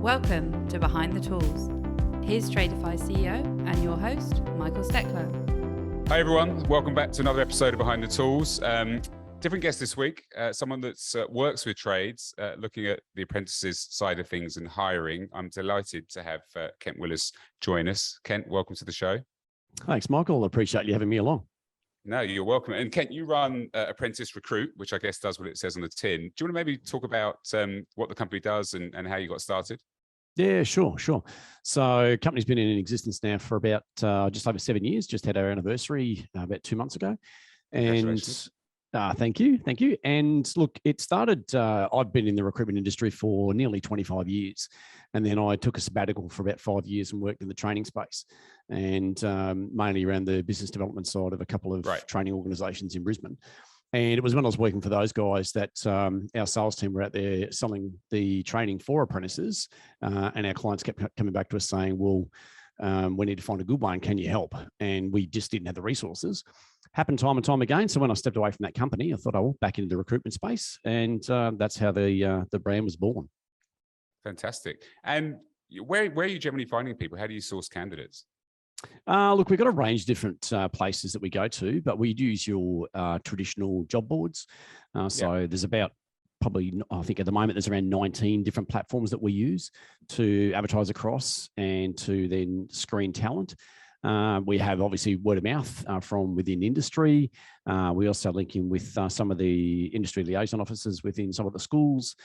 Welcome to Behind the Tools. Here's Tradify CEO and your host, Michael Steckler. Hi everyone, welcome back to another episode of Behind the Tools. Different guest this week, someone that works with trades, looking at the apprentices side of things and hiring. I'm delighted to have Kent Willis join us. Kent, welcome to the show. Thanks, Michael. I appreciate you having me along. No, you're welcome. And Kent, you run Apprentice Recruit, which I guess does what it says on the tin. Do you want to maybe talk about what the company does and how you got started? Yeah, sure. So company's been in existence now for about just over 7 years, just had our anniversary about 2 months ago. And thank you. And look, it started, I've been in the recruitment industry for nearly 25 years. And then I took a sabbatical for about 5 years and worked in the training space and mainly around the business development side of a couple of training organizations in Brisbane. And it was when I was working for those guys that our sales team were out there selling the training for apprentices. And our clients kept coming back to us saying, well, we need to find a good one. Can you help? And we just didn't have the resources. Happened time and time again. So when I stepped away from that company, I thought, back into the recruitment space. And that's how the brand was born. Fantastic. And where are you generally finding people? How do you source candidates? Look, we've got a range of different places that we go to, but we use your traditional job boards. There's about probably, I think at the moment, there's around 19 different platforms that we use to advertise across and to then screen talent. We have obviously word of mouth from within industry. We also link in with some of the industry liaison officers within some of the schools.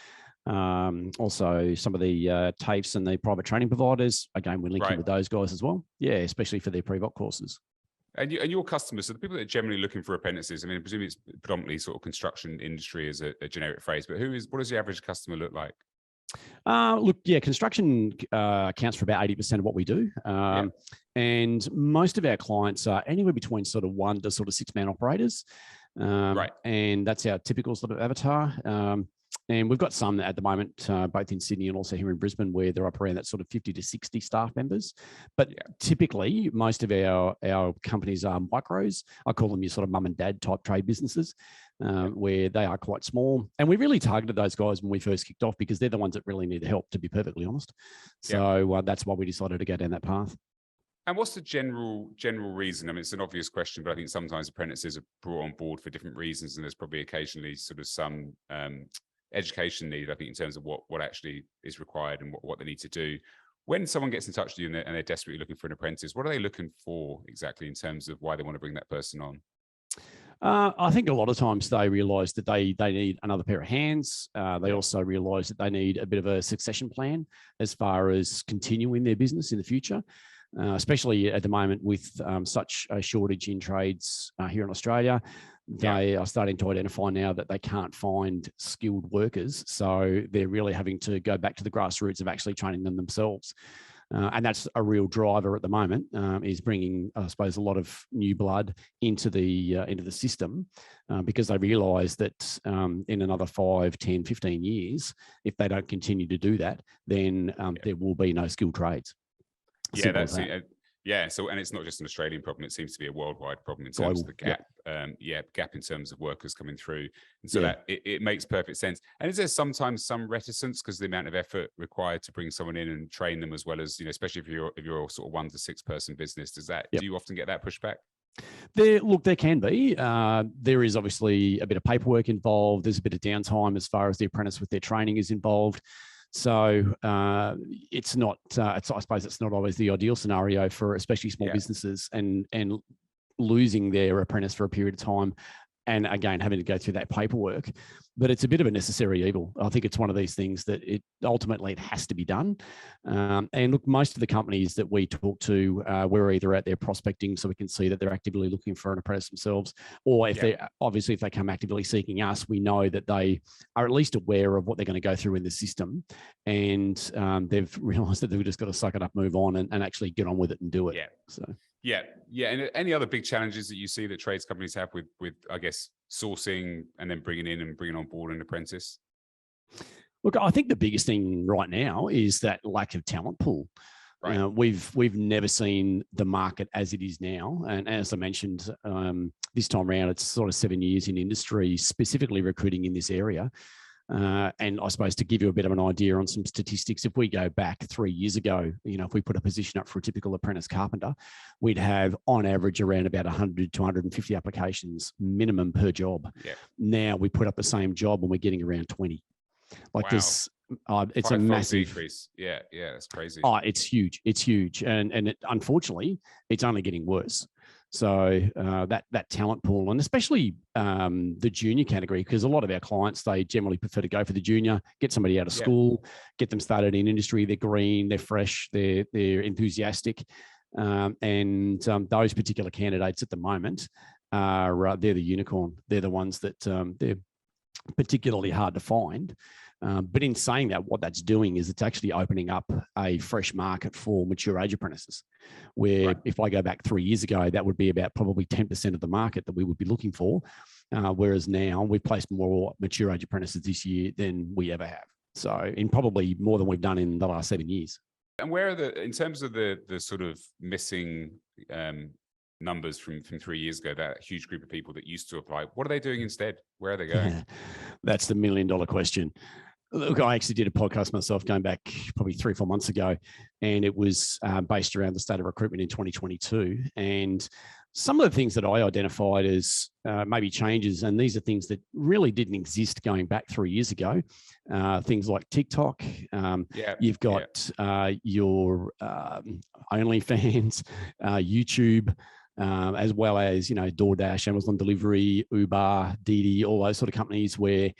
Also some of the TAFEs and the private training providers. Again, we're linking with those guys as well. Yeah, especially for their pre-voc courses. And your customers, so the people that are generally looking for apprentices, I mean, I presume it's predominantly sort of construction industry as a generic phrase, but what does the average customer look like? Construction accounts for about 80% of what we do. And most of our clients are anywhere between sort of 1 to sort of 6-man operators. And that's our typical sort of avatar. And we've got some at the moment, both in Sydney and also here in Brisbane, where they're up around that sort of 50 to 60 staff members. But typically, most of our companies are micros. I call them your sort of mum and dad type trade businesses, where they are quite small. And we really targeted those guys when we first kicked off because they're the ones that really need the help, to be perfectly honest. So that's why we decided to go down that path. And what's the general reason? I mean, it's an obvious question, but I think sometimes apprentices are brought on board for different reasons, and there's probably occasionally sort of some education need, I think, in terms of what actually is required and what they need to do. When someone gets in touch with you and they're desperately looking for an apprentice, what are they looking for exactly in terms of why they want to bring that person on? I think a lot of times they realise that they need another pair of hands. They also realise that they need a bit of a succession plan as far as continuing their business in the future. Especially at the moment with such a shortage in trades here in Australia. They are starting to identify now that they can't find skilled workers. So they're really having to go back to the grassroots of actually training them themselves. And that's a real driver at the moment, is bringing, I suppose, a lot of new blood into the system because they realise that in another 5, 10, 15 years, if they don't continue to do that, then there will be no skilled trades. That's it. So, and it's not just an Australian problem, it seems to be a worldwide problem in terms of the gap. Gap in terms of workers coming through. And so that it makes perfect sense. And is there sometimes some reticence because the amount of effort required to bring someone in and train them, as well as, especially if you're sort of 1 to 6 person business, do you often get that pushback? There can be. There is obviously a bit of paperwork involved. There's a bit of downtime as far as the apprentice with their training is involved. So it's not. I suppose it's not always the ideal scenario for especially small businesses and losing their apprentice for a period of time, and again having to go through that paperwork. But it's a bit of a necessary evil. I think it's one of these things that it has to be done. And look, most of the companies that we talk to, we're either out there prospecting so we can see that they're actively looking for an apprentice themselves, or if they come actively seeking us, we know that they are at least aware of what they're going to go through in the system, and they've realised that they've just got to suck it up, move on, and actually get on with it and do it. And any other big challenges that you see that trades companies have with I guess sourcing and then bringing on board an apprentice? Look, I think the biggest thing right now is that lack of talent pool. We've never seen the market as it is now, and as I mentioned, this time around, it's sort of 7 years in industry, specifically recruiting in this area. And I suppose to give you a bit of an idea on some statistics, if we go back 3 years ago, if we put a position up for a typical apprentice carpenter, we'd have on average around about 100 to 150 applications minimum per job. Yeah. Now we put up the same job and we're getting around 20. Like this, it's a massive decrease. Yeah, that's crazy. Oh, it's huge, and unfortunately, it's only getting worse. So that talent pool, and especially the junior category, because a lot of our clients, they generally prefer to go for the junior, get somebody out of school, get them started in industry. They're green, they're fresh, they're enthusiastic, and those particular candidates at the moment are they're the unicorn. They're the ones that they're particularly hard to find. But in saying that, what that's doing is it's actually opening up a fresh market for mature age apprentices, where if I go back 3 years ago, that would be about probably 10% of the market that we would be looking for. Whereas now we've placed more mature age apprentices this year than we ever have. So in probably more than we've done in the last 7 years. And where are in terms of the sort of missing numbers from 3 years ago, that huge group of people that used to apply, what are they doing instead? Where are they going? That's the $1 million question. Look, I actually did a podcast myself going back probably 3 or 4 months ago, and it was based around the state of recruitment in 2022. And some of the things that I identified as maybe changes, and these are things that really didn't exist going back 3 years ago, things like TikTok. You've got your OnlyFans, YouTube, as well as, DoorDash, Amazon Delivery, Uber, Didi, all those sort of companies where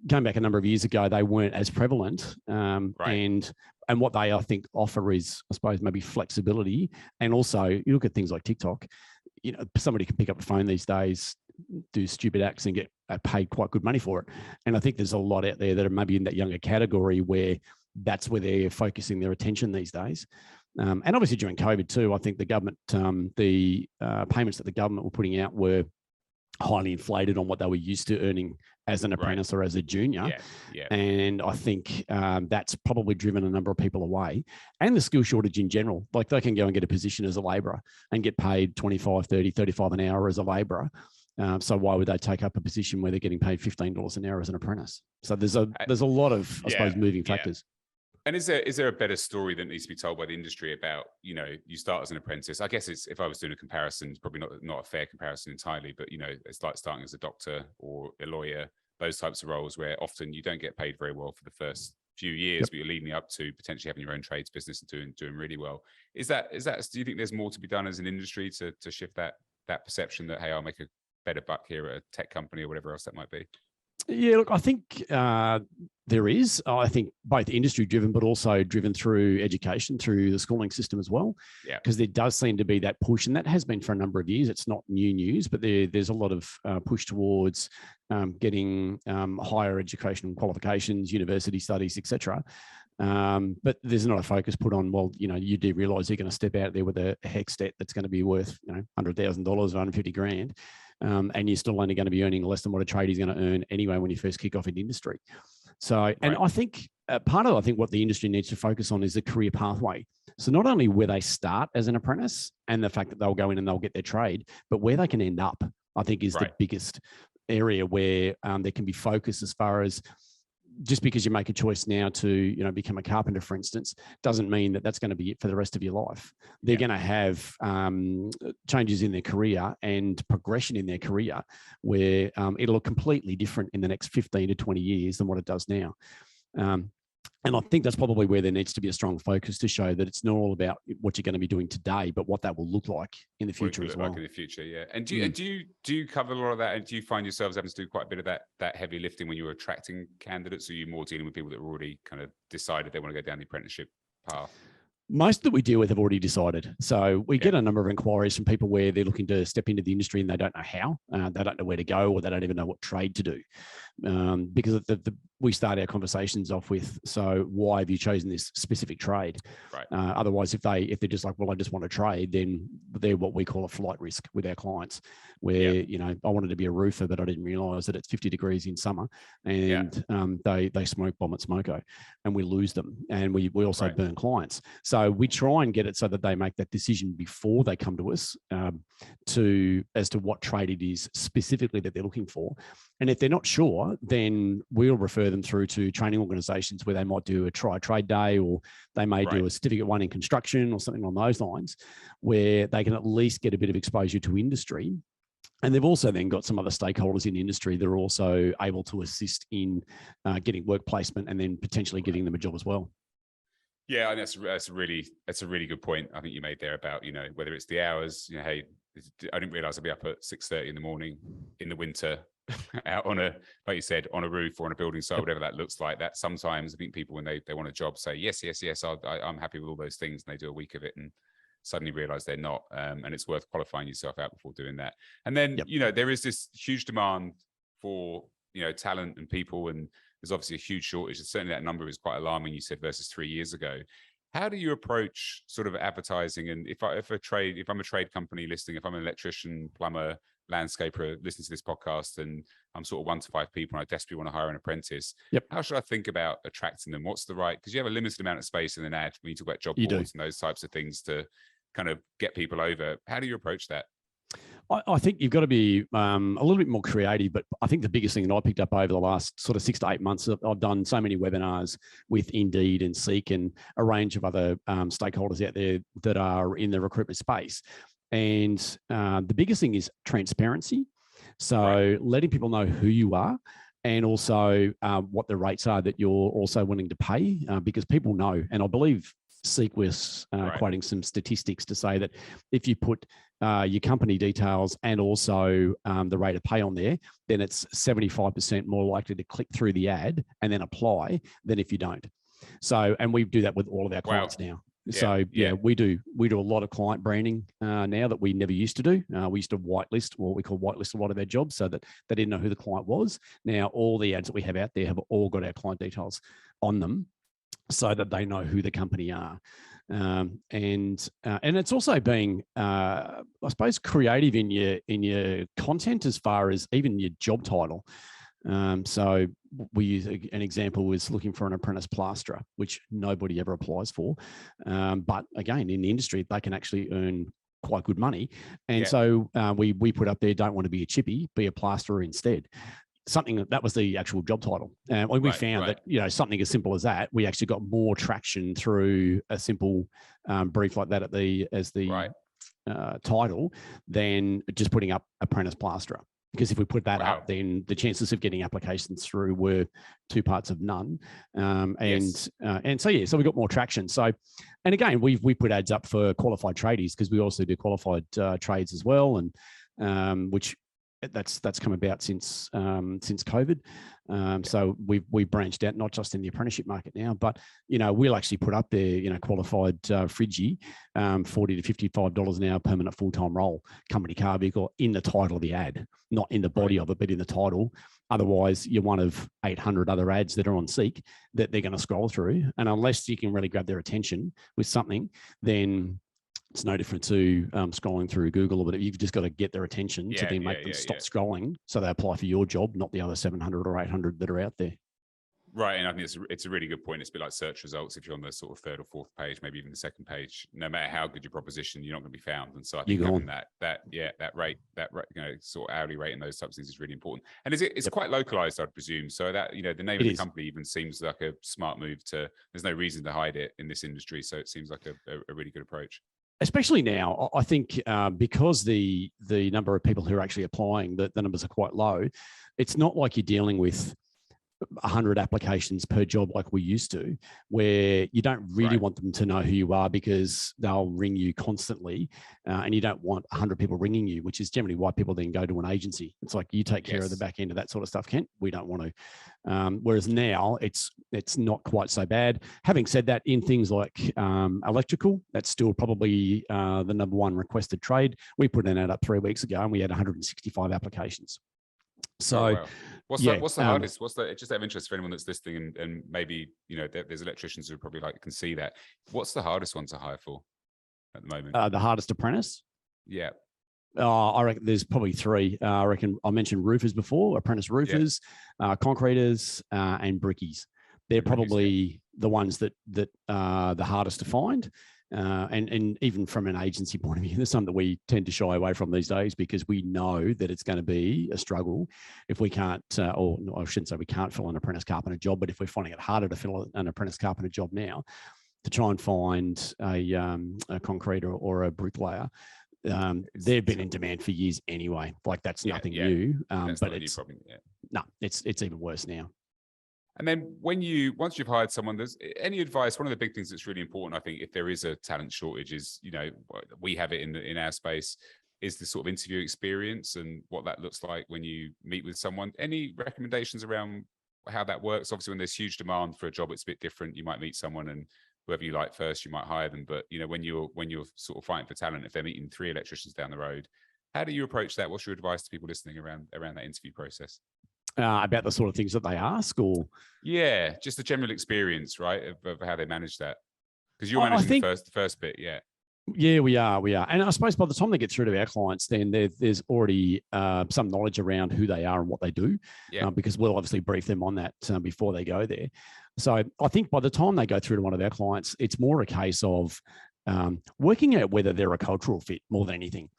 going back a number of years ago, they weren't as prevalent. And what they, I think, offer is, I suppose, maybe flexibility. And also, you look at things like TikTok, somebody can pick up the phone these days, do stupid acts and get paid quite good money for it. And I think there's a lot out there that are maybe in that younger category where that's where they're focusing their attention these days. And obviously during COVID too, I think the government, the payments that the government were putting out were highly inflated on what they were used to earning as an apprentice or as a junior. And I think that's probably driven a number of people away, and the skill shortage in general. Like they can go and get a position as a labourer and get paid 25, 30, 35 an hour as a labourer. So why would they take up a position where they're getting paid $15 an hour as an apprentice? So there's a lot of, I suppose, moving factors. And is there a better story that needs to be told by the industry about, you start as an apprentice? I guess if I was doing a comparison, it's probably not a fair comparison entirely, but it's like starting as a doctor or a lawyer, those types of roles where often you don't get paid very well for the first few years, but you're leading up to potentially having your own trades business and doing really well. Is that do you think there's more to be done as an industry to shift that perception that, hey, I'll make a better buck here at a tech company or whatever else that might be? Yeah, look, I think there is. I think both industry driven, but also driven through education, through the schooling system as well. Yeah. Because there does seem to be that push, and that has been for a number of years. It's not new news, but there's a lot of push towards getting higher education qualifications, university studies, etc. But there's not a focus put on, well, you do realise you're going to step out there with a HEC stat that's going to be worth, $100,000, $150,000. And you're still only going to be earning less than what a tradie is going to earn anyway when you first kick off in industry. So, and I think part of, what the industry needs to focus on is the career pathway. So not only where they start as an apprentice and the fact that they'll go in and they'll get their trade, but where they can end up, I think is the biggest area where there can be focus as far as, just because you make a choice now to, become a carpenter, for instance, doesn't mean that that's going to be it for the rest of your life. They're going to have changes in their career and progression in their career where it'll look completely different in the next 15 to 20 years than what it does now. And I think that's probably where there needs to be a strong focus to show that it's not all about what you're going to be doing today, but what that will look like in the future as well. Like in the future, yeah. And do you cover a lot of that? And do you find yourselves having to do quite a bit of that heavy lifting when you're attracting candidates? Or are you more dealing with people that have already kind of decided they want to go down the apprenticeship path? Most that we deal with have already decided. So we get a number of inquiries from people where they're looking to step into the industry and they don't know how, they don't know where to go, or they don't even know what trade to do. Because we start our conversations off with, so why have you chosen this specific trade? Otherwise, if they're just like, well, I just want to trade, then they're what we call a flight risk with our clients, where, I wanted to be a roofer, but I didn't realize that it's 50 degrees in summer and they smoke bomb at Smoko and we lose them. And we also burn clients. So we try and get it so that they make that decision before they come to us as to what trade it is specifically that they're looking for. And if they're not sure, sure, then we'll refer them through to training organisations where they might do a trade day, or they may do a certificate 1 in construction or something along those lines, where they can at least get a bit of exposure to industry. And they've also then got some other stakeholders in industry that are also able to assist in getting work placement and then potentially getting them a job as well. Yeah, and that's a really good point I think you made there about, whether it's the hours, hey, I didn't realize I'd be up at 6:30 in the morning in the winter out on like you said, on a roof or on a building site, whatever that looks like. That sometimes I think people, when they want a job, say, yes, I'm happy with all those things. And they do a week of it and suddenly realize they're not. And it's worth qualifying yourself out before doing that. And then, there is this huge demand for, talent and people, and there's obviously a huge shortage. And certainly that number is quite alarming, you said, versus 3 years ago. How do you approach sort of advertising? And if I'm a trade company listening, if I'm an electrician, plumber, landscaper listening to this podcast, and I'm sort of 1 to 5 people and I desperately want to hire an apprentice, how should I think about attracting them? What's the right, because you have a limited amount of space in an ad when you talk about job boards and those types of things to kind of get people over. How do you approach that? I think you've got to be a little bit more creative, but I think the biggest thing that I picked up over the last sort of 6 to 8 months, I've done so many webinars with Indeed and Seek and a range of other stakeholders out there that are in the recruitment space. And the biggest thing is transparency. So letting people know who you are, and also what the rates are that you're also willing to pay, because people know. And I believe Seek was quoting some statistics to say that if you put your company details and also the rate of pay on there, then it's 75% more likely to click through the ad and then apply than if you don't. So, and we do that with all of our clients now. So we do a lot of client branding now that we never used to do. We used to whitelist, what we call whitelist, a lot of our jobs so that they didn't know who the client was. Now all the ads that we have out there have all got our client details on them, so that they know who the company are. And it's also being, I suppose, creative in your content as far as even your job title. So we use an example was looking for an apprentice plasterer, which nobody ever applies for. But again, in the industry, they can actually earn quite good money. And so we put up there, don't want to be a chippy, be a plasterer instead. Something that was the actual job title. And we found that, something as simple as that, we actually got more traction through a simple brief like that as the title than just putting up apprentice plasterer. Because if we put that up, then the chances of getting applications through were 2 parts of none. So we got more traction. So, and again, we put ads up for qualified tradies because we also do qualified trades as well, and which that's come about since COVID. So we branched out not just in the apprenticeship market now, but we'll actually put up there qualified Friggy, $40 to $55 an hour permanent full-time role, company car vehicle in the title of the ad, not in the body of it, but in the title. Otherwise, you're one of 800 other ads that are on Seek that they're going to scroll through, and unless you can really grab their attention with something, then it's no different to scrolling through Google, but you've just got to get their attention to then make them stop scrolling so they apply for your job, not the other 700 or 800 that are out there. Right, and I think it's a really good point. It's a bit like search results. If you're on the sort of 3rd or 4th page, maybe even the 2nd page, no matter how good your proposition, you're not going to be found. And so I think having that rate, sort of hourly rate and those types of things is really important. And it's quite localized, I'd presume. So that the name of the company even seems like a smart move. There's no reason to hide it in this industry. So it seems like a really good approach. Especially now, I think because the number of people who are actually applying, the numbers are quite low. It's not like you're dealing with 100 applications per job like we used to, where you don't really want them to know who you are because they'll ring you constantly, and you don't want 100 people ringing you, which is generally why people then go to an agency. It's like, you take care of the back end of that sort of stuff, Kent. We don't want to. Whereas now it's not quite so bad. Having said that, in things like electrical, that's still probably the number 1 requested trade. We put an ad up 3 weeks ago and we had 165 applications. So what's the hardest? Just out of interest for anyone that's listening, and maybe there's electricians who probably can see that. What's the hardest one to hire for at the moment? The hardest apprentice? Yeah. I reckon there's probably 3. I reckon I mentioned roofers before, apprentice roofers, concreters, and brickies. They're probably the ones that are the hardest to find. And even from an agency point of view, there's something that we tend to shy away from these days because we know that it's going to be a struggle if we can't, or no, I shouldn't say we can't fill an apprentice carpenter job, but if we're finding it harder to fill an apprentice carpenter job now, to try and find a concrete or a bricklayer, they've been in demand for years anyway. Like that's nothing new, but it's it's even worse now. And then once you've hired someone, there's any advice? One of the big things that's really important, I think, if there is a talent shortage, is we have it in our space, is the sort of interview experience and what that looks like when you meet with someone. Any recommendations around how that works? Obviously, when there's huge demand for a job, it's a bit different. You might meet someone and whoever you like first, you might hire them. But when you're sort of fighting for talent, if they're meeting 3 electricians down the road, how do you approach that? What's your advice to people listening around that interview process? About the sort of things that they ask, or just the general experience, right, of how they manage that, because you're managing the first bit. Yeah, we are, and I suppose by the time they get through to our clients, then there's already some knowledge around who they are and what they do, because we'll obviously brief them on that before they go there. So I think by the time they go through to one of our clients, it's more a case of working out whether they're a cultural fit more than anything.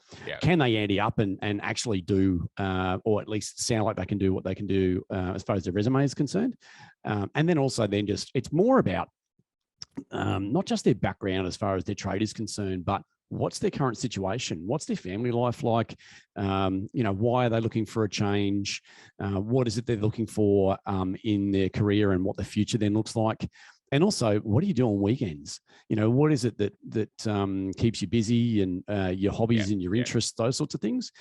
Can they ante up and actually do, or at least sound like they can do what they can do as far as their resume is concerned? And then also it's more about not just their background as far as their trade is concerned, but what's their current situation? What's their family life like? Why are they looking for a change? What is it they're looking for in their career, and what the future then looks like? And also, what do you do on weekends? What is it that keeps you busy, and your hobbies and your interests, those sorts of things.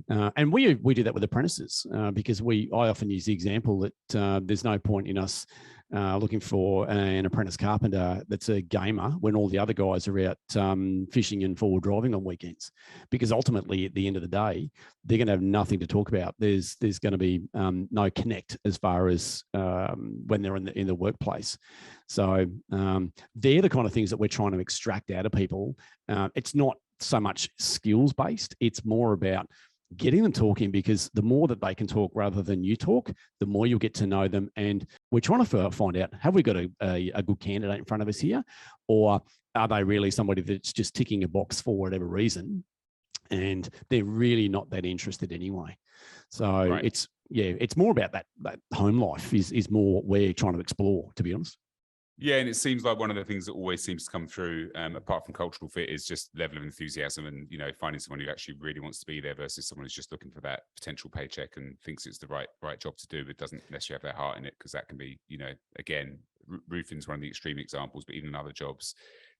And we do that with apprentices because I often use the example that there's no point in us looking for an apprentice carpenter that's a gamer when all the other guys are out fishing and forward driving on weekends, because ultimately at the end of the day, they're going to have nothing to talk about. There's going to be no connect as far as when they're in the workplace. So they're the kind of things that we're trying to extract out of people. It's not so much skills based. It's more about getting them talking, because the more that they can talk rather than you talk, the more you'll get to know them. And we're trying to find out, have we got a good candidate in front of us here, or are they really somebody that's just ticking a box for whatever reason, and they're really not that interested anyway? So it's more about that home life is more what we're trying to explore, to be honest. Yeah, and it seems like one of the things that always seems to come through, apart from cultural fit, is just level of enthusiasm and, finding someone who actually really wants to be there versus someone who's just looking for that potential paycheck and thinks it's the right job to do, but doesn't necessarily have their heart in it, because that can be, again, roofing's one of the extreme examples, but even in other jobs,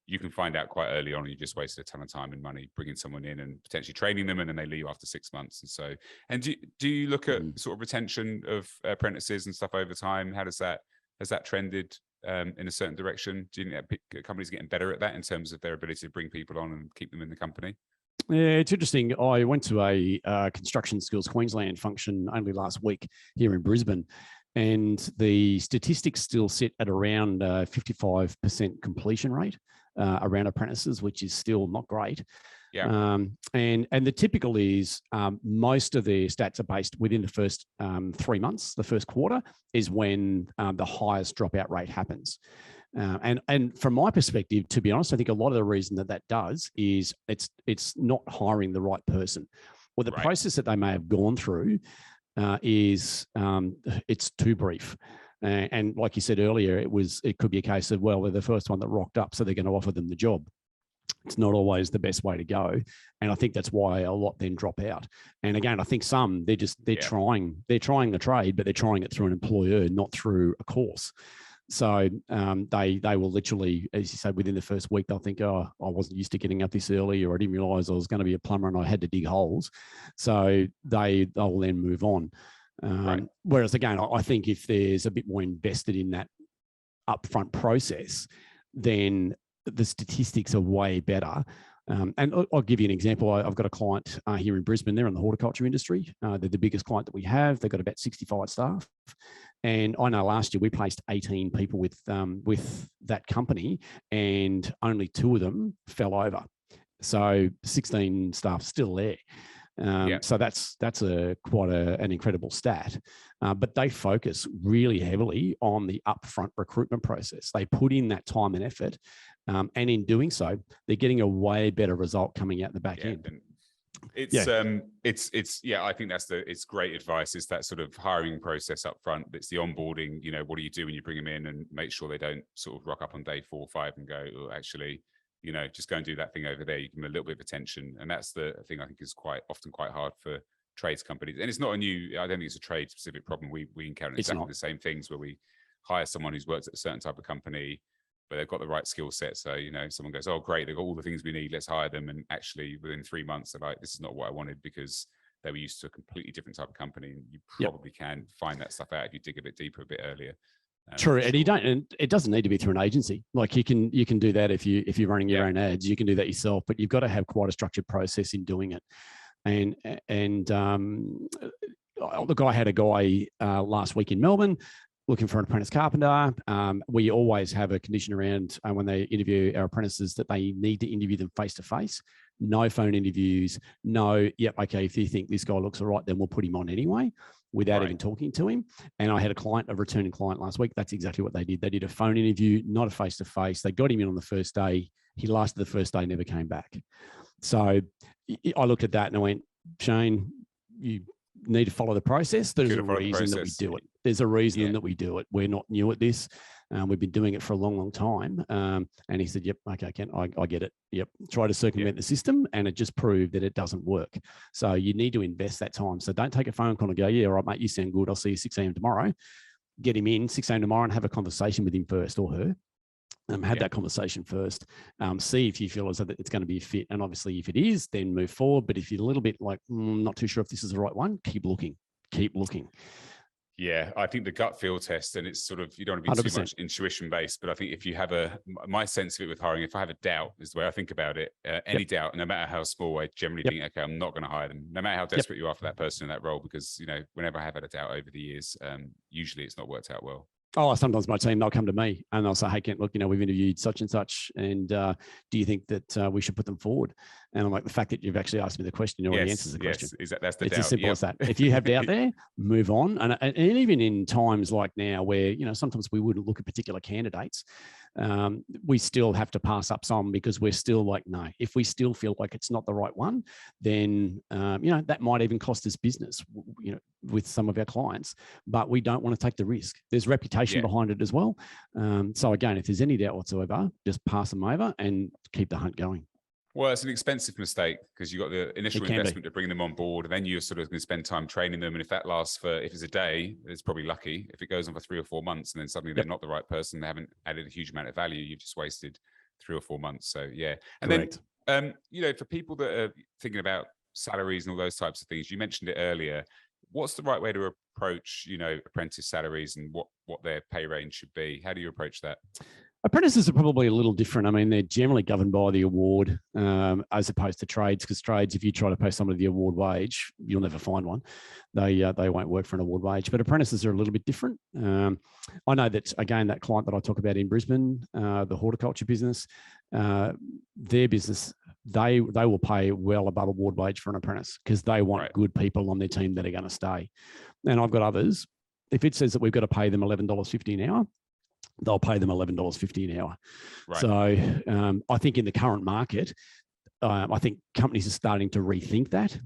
you can find out quite early on, and you just wasted a ton of time and money bringing someone in and potentially training them, and then they leave after 6 months. And do you look at sort of retention of apprentices and stuff over time? Has that trended in a certain direction? Do you think that companies are getting better at that in terms of their ability to bring people on and keep them in the company? Yeah, it's interesting. I went to a Construction Skills Queensland function only last week here in Brisbane, and the statistics still sit at around 55% completion rate around apprentices, which is still not great. And the typical is most of the stats are based within the first 3 months. The first quarter is when the highest dropout rate happens. And from my perspective, to be honest, I think a lot of the reason that does is it's not hiring the right person, or the process that they may have gone through is it's too brief. And like you said earlier, it could be a case of, well, they're the first one that rocked up, so they're going to offer them the job. It's not always the best way to go. And I think that's why a lot then drop out. And again, I think some, they're trying the trade, but they're trying it through an employer, not through a course. So they will literally, as you say, within the first week, they'll think, oh, I wasn't used to getting up this early, or I didn't realize I was going to be a plumber and I had to dig holes. So they'll then move on. Whereas again, I think if there's a bit more invested in that upfront process, then the statistics are way better. And I'll give you an example. I've got a client here in Brisbane. They're in the horticulture industry. They're the biggest client that we have. They've got about 65 staff. And I know last year we placed 18 people with that company, and only 2 of them fell over. So 16 staff still there. So that's quite an incredible stat. But they focus really heavily on the upfront recruitment process. They put in that time and effort And in doing so, they're getting a way better result coming out the back end. And it's I think it's great advice. It's that sort of hiring process up front. It's the onboarding, what do you do when you bring them in, and make sure they don't sort of rock up on day 4 or 5 and go, oh, actually, just go and do that thing over there. You give them a little bit of attention. And that's the thing I think is often quite hard for trades companies. And it's not I don't think it's a trade specific problem. We encounter exactly the same things where we hire someone who's worked at a certain type of company, but they've got the right skill set. So, someone goes, oh, great, they've got all the things we need, let's hire them. And actually within 3 months, they're like, this is not what I wanted, because they were used to a completely different type of company. And you probably can find that stuff out if you dig a bit deeper, a bit earlier. True. And it doesn't need to be through an agency. Like you can do that if you're running your own ads, you can do that yourself, but you've got to have quite a structured process in doing it. And look, I had a guy last week in Melbourne looking for an apprentice carpenter. We always have a condition around when they interview our apprentices that they need to interview them face-to-face. No phone interviews, okay, if you think this guy looks all right, then we'll put him on anyway without even talking to him. And I had a returning client last week. That's exactly what they did. They did a phone interview, not a face-to-face. They got him in on the first day. He lasted the first day, never came back. So I looked at that and I went, Shane, you need to follow the process. There's a reason that we do it. There's a reason that we do it. We're not new at this. We've been doing it for a long, long time. And he said, yep, okay, Ken, I get it. Yep. Try to circumvent the system, and it just proved that it doesn't work. So you need to invest that time. So don't take a phone call and go, yeah, all right, mate, you sound good. I'll see you 6 a.m. tomorrow. Get him in 6 a.m. tomorrow and have a conversation with him first, or her. Have that conversation first. See if you feel as though it's going to be a fit. And obviously, if it is, then move forward. But if you're a little bit like, not too sure if this is the right one, keep looking. Keep looking. Yeah, I think the gut feel test, and it's sort of, you don't want to be 100%. Too much intuition based, but I think if you have my sense of it with hiring, if I have a doubt, is the way I think about it. Any doubt, no matter how small, I generally think, okay, I'm not going to hire them, no matter how desperate you are for that person in that role, because, whenever I have had a doubt over the years, usually it's not worked out well. Oh, sometimes my team, they'll come to me and they'll say, hey, Kent, look, we've interviewed such and such, and do you think that we should put them forward? And I'm like, the fact that you've actually asked me the question already answers the question. That's the it's doubt. As simple as that. If you have doubt there, move on. And even in times like now where, sometimes we wouldn't look at particular candidates, we still have to pass up some, because we're still like, no, if we still feel like it's not the right one, then, that might even cost us business, with some of our clients, but we don't want to take the risk. There's reputation behind it as well. So again, if there's any doubt whatsoever, just pass them over and keep the hunt going. Well, it's an expensive mistake, because you've got the initial investment to bring them on board, and then you're sort of going to spend time training them. And if that lasts if it's a day, it's probably lucky. If it goes on for 3 or 4 months, and then suddenly they're not the right person, they haven't added a huge amount of value, you've just wasted 3 or 4 months. So yeah. And Correct. then, for people that are thinking about salaries and all those types of things, you mentioned it earlier. What's the right way to approach, apprentice salaries and what their pay range should be? How do you approach that? Apprentices are probably a little different. I mean, they're generally governed by the award, as opposed to trades, because trades, if you try to pay somebody the award wage, you'll never find one. They won't work for an award wage. But apprentices are a little bit different. I know that, again, that client that I talk about in Brisbane, the horticulture business, their business, they will pay well above award wage for an apprentice, because they want good people on their team that are going to stay. And I've got others. If it says that we've got to pay them $11.50 an hour, they'll pay them $11.50 an hour. Right. So I think in the current market, I think companies are starting to rethink that,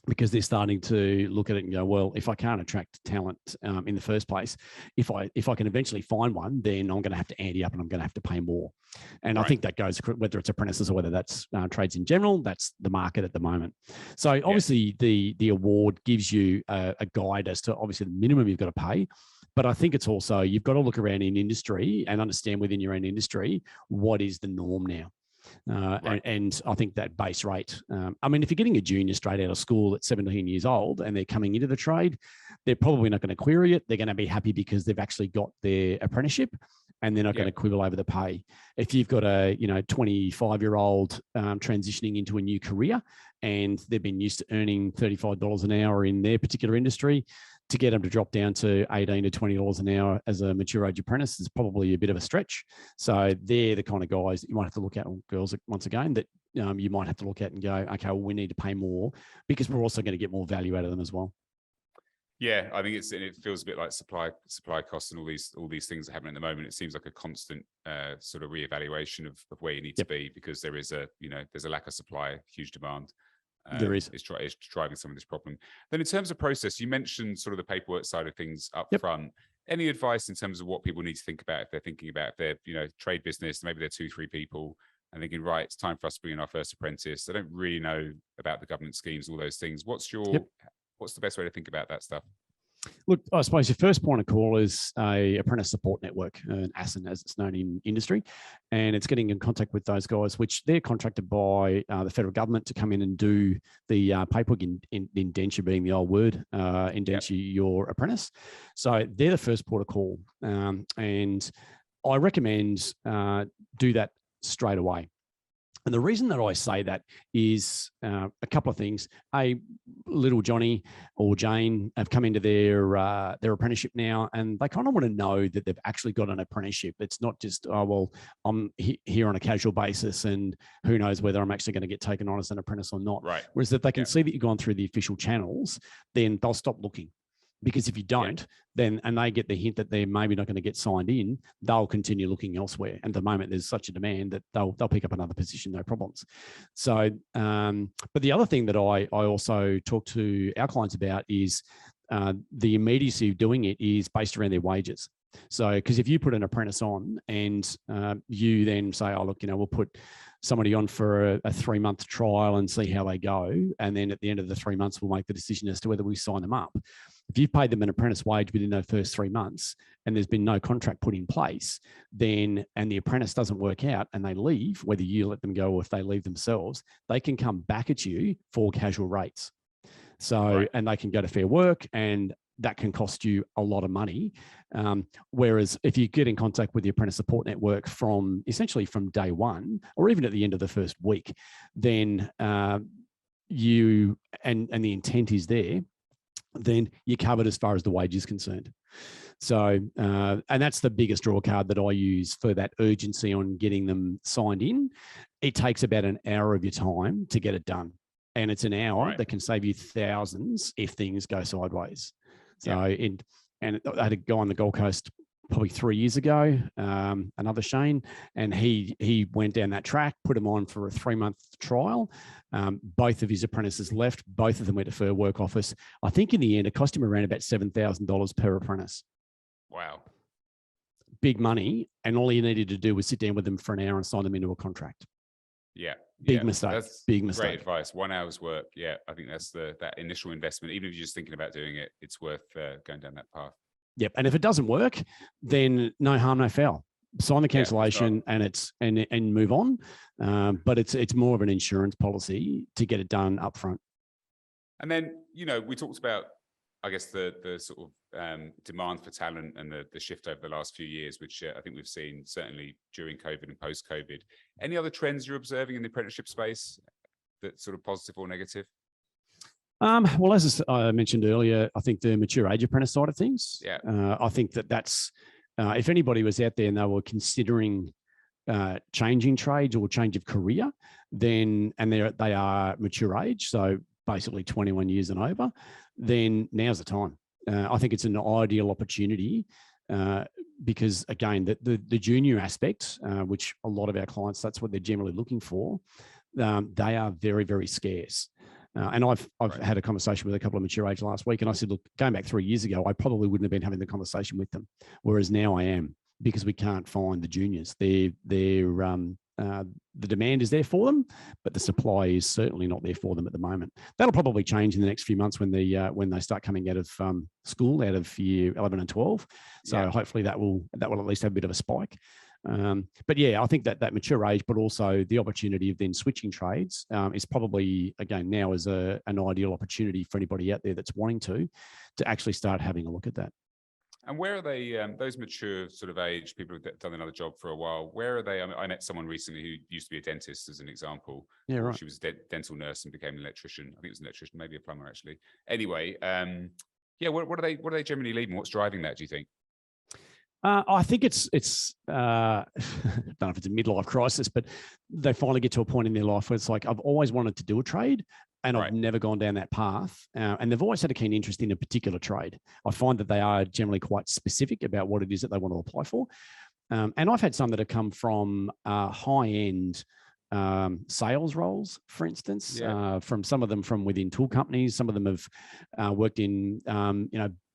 because they're starting to look at it and go, well, if I can't attract talent in the first place, if I can eventually find one, then I'm going to have to ante up and I'm going to have to pay more. And I think that goes, whether it's apprentices or whether that's trades in general, that's the market at the moment. So obviously the award gives you a guide as to obviously the minimum you've got to pay. But I think it's also, you've got to look around in industry and understand within your own industry, what is the norm now? And I think that base rate, I mean, if you're getting a junior straight out of school at 17 years old and they're coming into the trade, they're probably not going to query it. They're going to be happy because they've actually got their apprenticeship, and they're not going to quibble over the pay. If you've got a 25-year-old transitioning into a new career and they've been used to earning $35 an hour in their particular industry, to get them to drop down to $18 to $20 an hour as a mature age apprentice is probably a bit of a stretch. So they're the kind of guys that you might have to look at, or girls once again, that you might have to look at and go, okay, well, we need to pay more, because we're also going to get more value out of them as well. Yeah, I think it feels a bit like supply costs and all these things that happen at the moment. It seems like a constant sort of reevaluation of where you need to be, because there is there's a lack of supply, huge demand. There is. It's driving some of this problem. Then in terms of process, you mentioned sort of the paperwork side of things up front. Any advice in terms of what people need to think about if they're thinking about if they're trade business, maybe they're 2-3 people and thinking, right, it's time for us to bring in our first apprentice. They don't really know about the government schemes, all those things. What's the best way to think about that stuff? Look, I suppose your first point of call is a apprentice support network, an ASIN as it's known in industry, and it's getting in contact with those guys, which they're contracted by the federal government to come in and do the paperwork, indenture being the old word, indenture your apprentice. So they're the first port of call, and I recommend do that straight away. And the reason that I say that is a couple of things. Little Johnny or Jane have come into their apprenticeship now, and they kind of want to know that they've actually got an apprenticeship. It's not just, oh, well, I'm here on a casual basis, and who knows whether I'm actually going to get taken on as an apprentice or not. Right. Whereas that they can see that you've gone through the official channels, then they'll stop looking. Because if you don't, then, and they get the hint that they're maybe not going to get signed in, they'll continue looking elsewhere. And at the moment, there's such a demand that they'll pick up another position, no problems. So, but the other thing that I also talk to our clients about is the immediacy of doing it is based around their wages. So, because if you put an apprentice on and you then say, oh, look, we'll put somebody on for a 3-month trial and see how they go. And then at the end of the 3 months, we'll make the decision as to whether we sign them up. If you've paid them an apprentice wage within those first 3 months and there's been no contract put in place, then, and the apprentice doesn't work out and they leave, whether you let them go or if they leave themselves, they can come back at you for casual rates. So, and they can go to Fair Work, and that can cost you a lot of money. Whereas if you get in contact with the apprentice support network essentially from day one, or even at the end of the first week, then you, and the intent is there, then you're covered as far as the wage is concerned. So, and that's the biggest draw card that I use for that urgency on getting them signed in. It takes about an hour of your time to get it done. And it's an hour that can save you thousands if things go sideways. So, and I had a guy on the Gold Coast probably 3 years ago, another Shane, and he went down that track, put him on for a 3-month trial. Both of his apprentices left. Both of them went to Fair Work office. I think in the end, it cost him around about $7,000 per apprentice. Wow. Big money. And all he needed to do was sit down with them for an hour and sign them into a contract. Yeah. Big mistake. That's big mistake. Great advice. 1 hour's work. Yeah. I think that's that initial investment. Even if you're just thinking about doing it, it's worth going down that path. Yep. And if it doesn't work, then no harm, no foul. Sign the cancellation and move on. But it's more of an insurance policy to get it done up front. And then, we talked about, I guess, the sort of demand for talent and the shift over the last few years, which I think we've seen certainly during COVID and post-COVID. Any other trends you're observing in the apprenticeship space that's sort of positive or negative? Well, as I mentioned earlier, I think the mature age apprentice side of things. Yeah. I think that's if anybody was out there and they were considering changing trades or change of career, then they are mature age, so basically 21 years and over, then now's the time. I think it's an ideal opportunity because, again, the junior aspect, which a lot of our clients, that's what they're generally looking for, they are very, very scarce. And I've had a conversation with a couple of mature age last week, and I said, look, going back 3 years ago, I probably wouldn't have been having the conversation with them, whereas now I am, because we can't find the juniors. The demand is there for them, but the supply is certainly not there for them at the moment. That'll probably change in the next few months when they start coming out of school, out of year 11 and 12. So hopefully that will at least have a bit of a spike. But yeah, I think that mature age, but also the opportunity of then switching trades is probably, again, now is an ideal opportunity for anybody out there that's wanting to actually start having a look at that. And where are they, those mature sort of age people who've done another job for a while, where are they? I met someone recently who used to be a dentist, as an example. Yeah, right. She was a dental nurse and became an electrician. I think it was an electrician, maybe a plumber, actually. Anyway, what are they generally leaving? What's driving that, do you think? I think it's I don't know if it's a midlife crisis, but they finally get to a point in their life where it's like, I've always wanted to do a trade, and Right. I've never gone down that path. And they've always had a keen interest in a particular trade. I find that they are generally quite specific about what it is that they want to apply for. And I've had some that have come from high-end sales roles, for instance, from some of them from within tool companies. Some of them have worked in,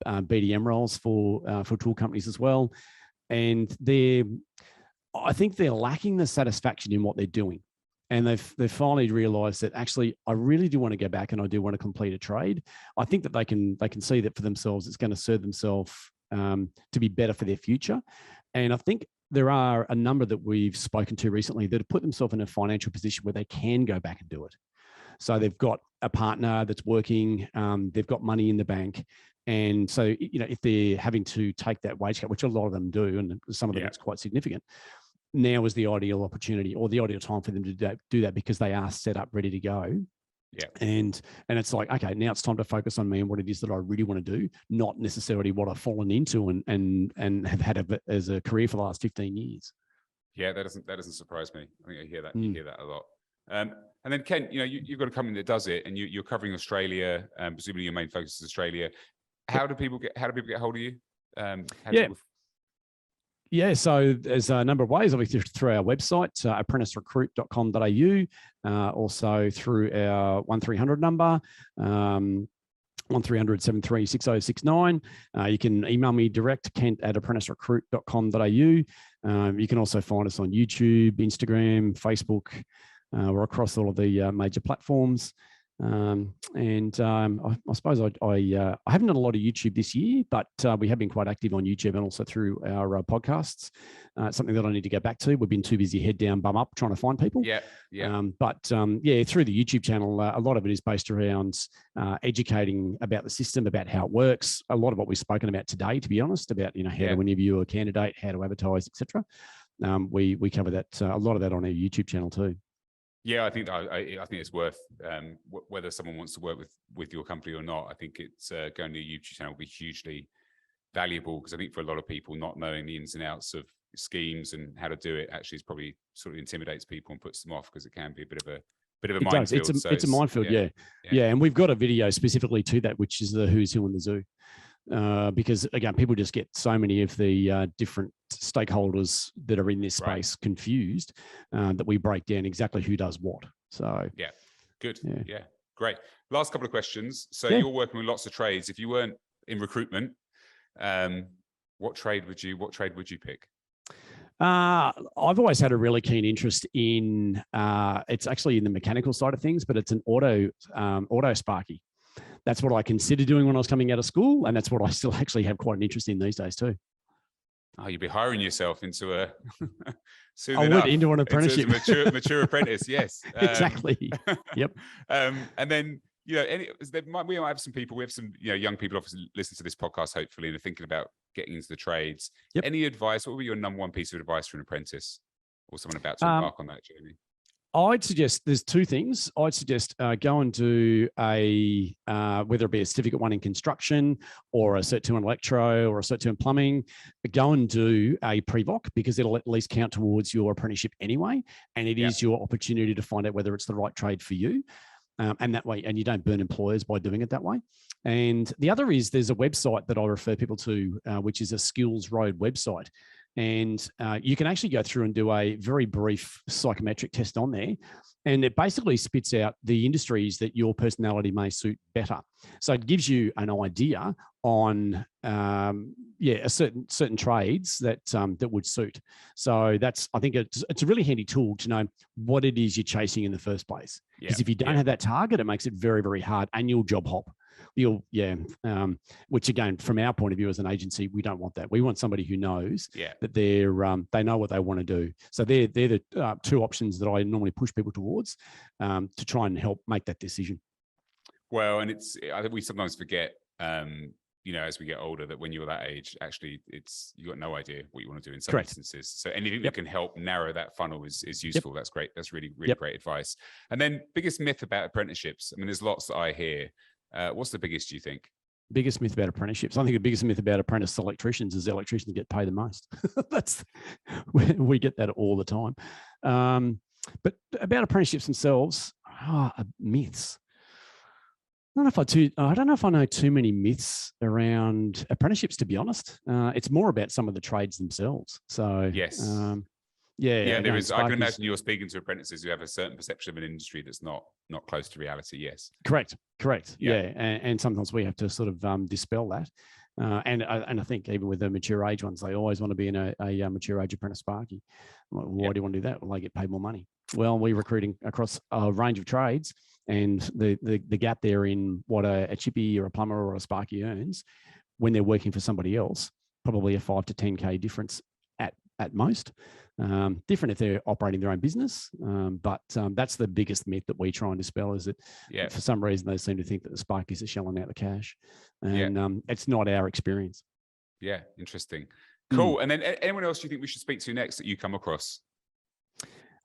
BDM roles for tool companies as well. And I think they're lacking the satisfaction in what they're doing. And they've finally realised that actually, I really do want to go back and I do want to complete a trade. I think that they can see that for themselves, it's going to serve themselves to be better for their future. And I think there are a number that we've spoken to recently that have put themselves in a financial position where they can go back and do it. So they've got a partner that's working, they've got money in the bank. And so, if they're having to take that wage cut, which a lot of them do, and some of them it's quite significant, now is the ideal opportunity or the ideal time for them to do that because they are set up, ready to go. Yeah. And it's like, okay, now it's time to focus on me and what it is that I really want to do, not necessarily what I've fallen into and have had as a career for the last 15 years. Yeah, that doesn't surprise me. I think I hear that. You hear that a lot. And then Ken, you've got a company that does it, and you're covering Australia. Presumably your main focus is Australia. How do people get hold of you? Yeah, so there's a number of ways, obviously through our website, apprenticerecruit.com.au, also through our 1300 number, 1300 73 6069. You can email me direct, kent@apprenticerecruit.com.au. You can also find us on YouTube, Instagram, Facebook. We're across all of the major platforms. I suppose I haven't done a lot of YouTube this year, but we have been quite active on YouTube and also through our podcasts. It's something that I need to go back to. We've been too busy head down, bum up, trying to find people. Yeah. Through the YouTube channel, a lot of it is based around educating about the system, about how it works. A lot of what we've spoken about today, to be honest, about how to interview a candidate, how to advertise, etc. We cover that a lot of that on our YouTube channel too. Yeah, I think it's worth whether someone wants to work with your company or not. I think it's going to your YouTube channel will be hugely valuable, because I think for a lot of people, not knowing the ins and outs of schemes and how to do it actually is probably sort of intimidates people and puts them off, because it can be a bit of a minefield. It's a minefield, yeah. And we've got a video specifically to that, which is the who's who in the zoo. Because again, people just get so many of the different stakeholders that are in this space confused, that we break down exactly who does what. So good. Yeah, great. Last couple of questions. So you're working with lots of trades. If you weren't in recruitment, what trade would you pick? I've always had a really keen interest in, it's actually in the mechanical side of things, but it's an auto sparky. That's what I considered doing when I was coming out of school, and that's what I still actually have quite an interest in these days too. Oh, you'd be hiring yourself into a into an apprenticeship, mature apprentice. Yes, exactly. Yep. And then we might have some people. We have some young people obviously listen to this podcast, hopefully, and are thinking about getting into the trades. Yep. Any advice? What would be your number one piece of advice for an apprentice or someone about to embark on that journey? I'd suggest there's two things. I'd suggest go and do whether it be a certificate 1 in construction or a Cert 2 in electro or a Cert 2 in plumbing, go and do a pre-voc, because it'll at least count towards your apprenticeship anyway. And it is your opportunity to find out whether it's the right trade for you. And that way, and you don't burn employers by doing it that way. And the other is there's a website that I refer people to, which is a Skills Road website. And you can actually go through and do a very brief psychometric test on there. And it basically spits out the industries that your personality may suit better. So it gives you an idea on, a certain trades that would suit. So I think it's a really handy tool to know what it is you're chasing in the first place. Because if you don't have that target, it makes it very, very hard, and you'll job hop. Which again, from our point of view as an agency, we don't want that. We want somebody who knows that they know what they want to do. So they're the two options that I normally push people towards to try and help make that decision. Well, and I think we sometimes forget, as we get older, that when you're that age, actually, you got no idea what you want to do in some instances. So anything that can help narrow that funnel is useful. That's great. That's really, really great advice. And then biggest myth about apprenticeships. I mean, there's lots that I hear. What's the biggest, do you think? Biggest myth about apprenticeships? I think the biggest myth about apprentice electricians is electricians get paid the most. We get that all the time. But about apprenticeships themselves, myths. I don't know if I know too many myths around apprenticeships, to be honest. It's more about some of the trades themselves. So yes. Yeah, there is. I can imagine you're speaking to apprentices who have a certain perception of an industry that's not close to reality. Yes, correct. Yeah, and sometimes we have to sort of dispel that. And I think even with the mature age ones, they always want to be in a mature age apprentice sparky. Why do you want to do that? Well, they get paid more money. Well, we're recruiting across a range of trades, and the gap there in what a chippy or a plumber or a sparky earns when they're working for somebody else, probably a 5 to 10K difference at most. Different if they're operating their own business, but that's the biggest myth that we try and dispel, is that for some reason they seem to think that the sparkies are shelling out the cash, and it's not our experience. Yeah, interesting. Cool. And then anyone else you think we should speak to next that you come across?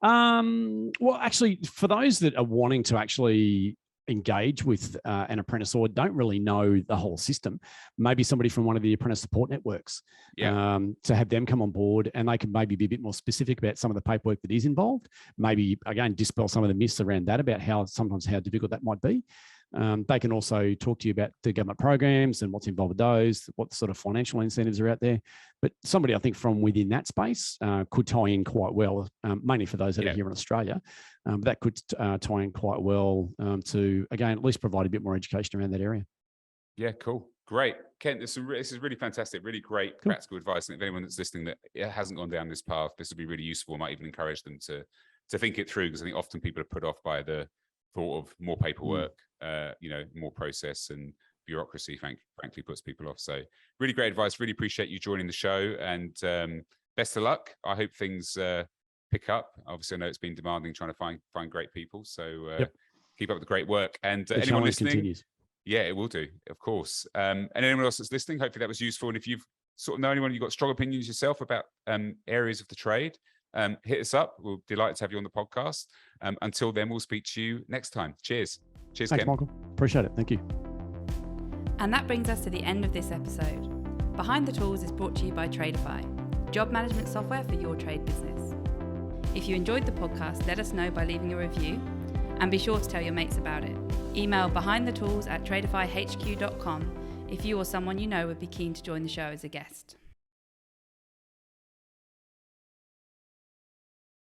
Well, actually, for those that are wanting to actually engage with an apprentice or don't really know the whole system, maybe somebody from one of the apprentice support networks, to have them come on board, and they can maybe be a bit more specific about some of the paperwork that is involved. Maybe, again, dispel some of the myths around that about how difficult that might be. They can also talk to you about the government programs and what's involved with those, what sort of financial incentives are out there. But somebody, I think, from within that space could tie in quite well, mainly for those that are here in Australia. That could tie in quite well to, again, at least provide a bit more education around that area. Yeah, cool. Great. Kent, this is really fantastic, really great practical advice. And if anyone that's listening that hasn't gone down this path, this would be really useful. I might even encourage them to think it through, because I think often people are put off by the thought of more paperwork, more process, and bureaucracy, frankly, puts people off. So really great advice. Really appreciate you joining the show, and best of luck. I hope things pick up. Obviously, I know it's been demanding trying to find great people. So keep up the great work. And anyone listening, continues. Yeah, it will do, of course. And anyone else that's listening, hopefully that was useful. And if you've sort of know anyone, you've got strong opinions yourself about areas of the trade, hit us up. We'll be delighted to have you on the podcast. Until then, we'll speak to you next time. Cheers. Cheers, Thanks, Ken. Michael. Appreciate it. Thank you. And that brings us to the end of this episode. Behind the Tools is brought to you by Tradify, job management software for your trade business. If you enjoyed the podcast, let us know by leaving a review, and be sure to tell your mates about it. Email behindthetools@tradifyhq.com if you or someone you know would be keen to join the show as a guest.